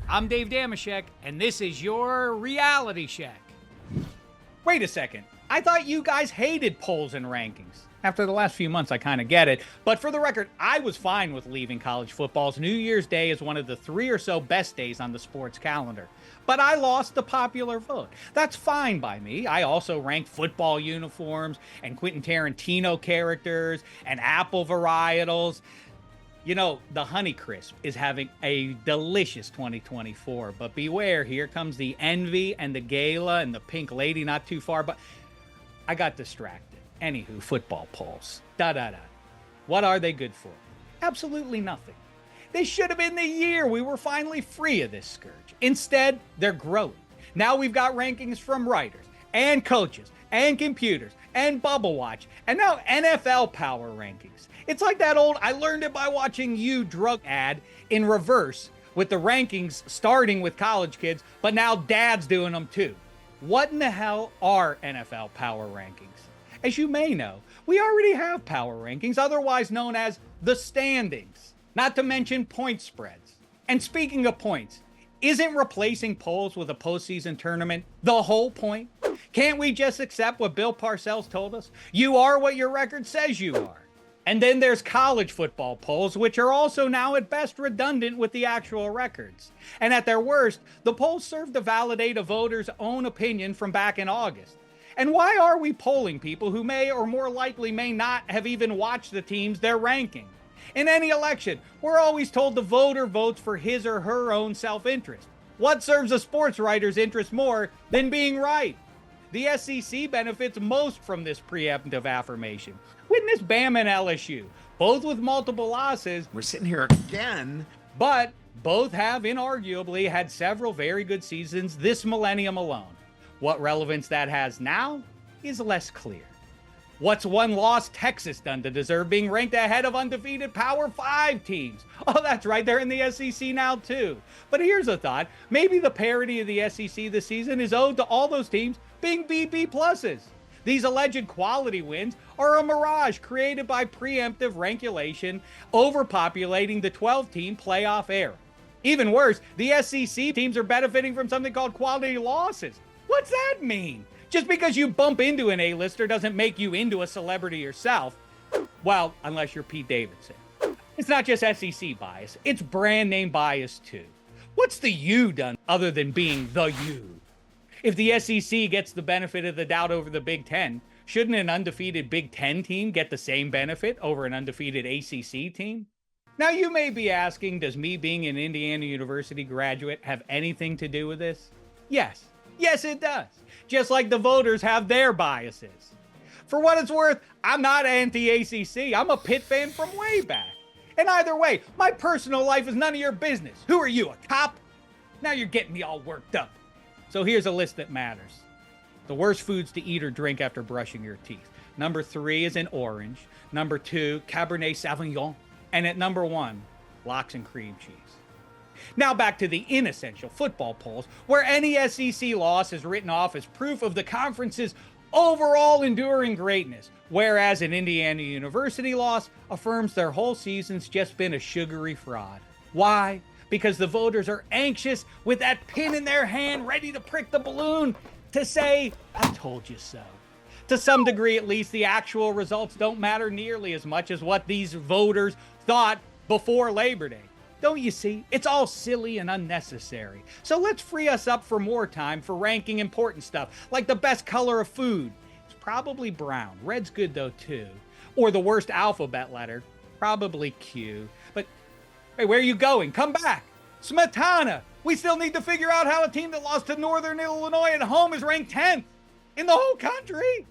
I'm Dave Dameshek, and this is your Reality Shek. Wait a second. I thought you guys hated polls and rankings. After the last few months, I kind of get it. But for the record, I was fine with leaving college football's New Year's Day as one of the 3 or so best days on the sports calendar. But I lost the popular vote. That's fine by me. I also ranked football uniforms and Quentin Tarantino characters and Apple varietals. You know, the Honeycrisp is having a delicious 2024, but beware, here comes the envy and the gala and the pink lady not too far, but I got distracted. Anywho, football polls. What are they good for? Absolutely nothing. They should have been the year we were finally free of this scourge. Instead, they're growing. Now we've got rankings from writers and coaches and computers and Bubble Watch and now NFL power rankings. It's like that old I learned it by watching you drug ad in reverse with the rankings starting with college kids, but now dad's doing them too. What in the hell are NFL power rankings? As you may know, we already have power rankings, otherwise known as the standings, not to mention point spreads. And speaking of points, isn't replacing polls with a postseason tournament the whole point? Can't we just accept what Bill Parcells told us? You are what your record says you are. And then there's college football polls, which are also now at best redundant with the actual records. And at their worst, the polls serve to validate a voter's own opinion from back in August. And why are we polling people who may or more likely may not have even watched the teams they're ranking? In any election, we're always told the voter votes for his or her own self-interest. What serves a sports writer's interest more than being right? The SEC benefits most from this preemptive affirmation. Witness Bama and LSU, both with multiple losses. We're sitting here again. But both have inarguably had several very good seasons this millennium alone. What relevance that has now is less clear. What's one loss Texas done to deserve being ranked ahead of undefeated Power 5 teams? Oh, that's right, they're in the SEC now too. But here's a thought. Maybe the parity of the SEC this season is owed to all those teams being BB pluses. These alleged quality wins are a mirage created by preemptive rankulation, overpopulating the 12-team playoff era. Even worse, the SEC teams are benefiting from something called quality losses. What's that mean? Just because you bump into an A-lister doesn't make you into a celebrity yourself. Well, unless you're Pete Davidson. It's not just SEC bias, it's brand name bias too. What's the U done other than being the U? If the SEC gets the benefit of the doubt over the Big Ten, shouldn't an undefeated Big Ten team get the same benefit over an undefeated ACC team? Now you may be asking, does me being an Indiana University graduate have anything to do with this? Yes. Yes, it does. Just like the voters have their biases. For what it's worth, I'm not anti-ACC. I'm a Pitt fan from way back. And either way, my personal life is none of your business. Who are you, a cop? Now you're getting me all worked up. So here's a list that matters. The worst foods to eat or drink after brushing your teeth. Number 3 is an orange. Number 2, Cabernet Sauvignon. And at number 1, lox and cream cheese. Now back to the inessential football polls, where any SEC loss is written off as proof of the conference's overall enduring greatness, whereas an Indiana University loss affirms their whole season's just been a sugary fraud. Why? Because the voters are anxious with that pin in their hand ready to prick the balloon to say, I told you so. To some degree, at least, the actual results don't matter nearly as much as what these voters thought before Labor Day. Don't you see? It's all silly and unnecessary. So let's free us up for more time for ranking important stuff, like the best color of food. It's probably brown. Red's good though too. Or the worst alphabet letter, probably Q. But hey, where are you going? Come back. Smetana. We still need to figure out how a team that lost to Northern Illinois at home is ranked 10th in the whole country.